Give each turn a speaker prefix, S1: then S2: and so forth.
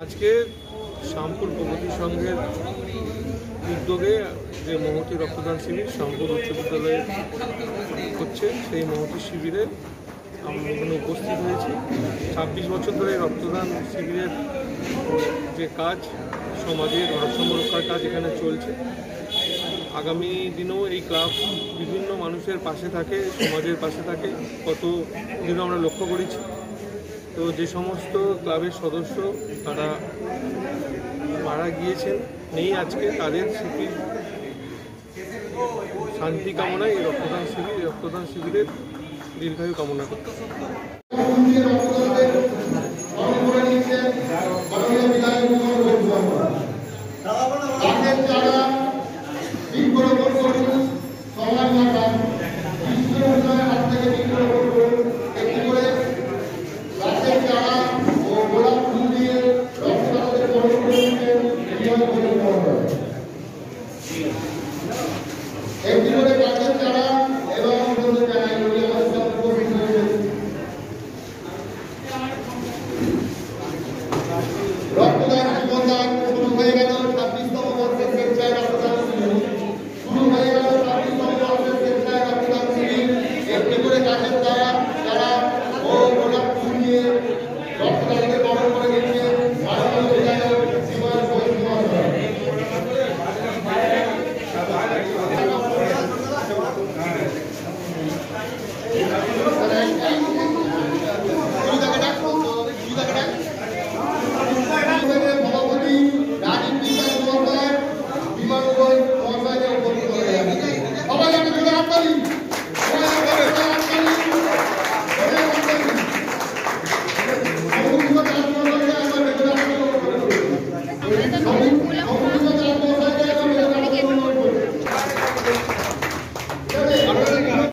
S1: আজকে শ্যামপুর প্রগতি সংঘের উদ্যোগে যে মহতী রক্তদান শিবির শ্যামপুর উচ্চ বিদ্যালয়ে হচ্ছে, সেই মহতী শিবিরে আমরা এখানে উপস্থিত হয়েছি। 26 বছর ধরে রক্তদান শিবিরের যে কাজ, সমাজের ভারসাম্য রক্ষার কাজ এখানে চলছে। আগামী দিনেও এই ক্লাব বিভিন্ন মানুষের পাশে থাকে, সমাজের পাশে থাকে, কত দিনও আমরা লক্ষ্য করেছি। তো যে সমস্ত ক্লাবের সদস্য তারা মারা গিয়েছেন, নেই আজকে, তাদের স্মৃতির শান্তি কামনায় এই রক্তদান শিবিরের দীর্ঘায়ু কামনা করতে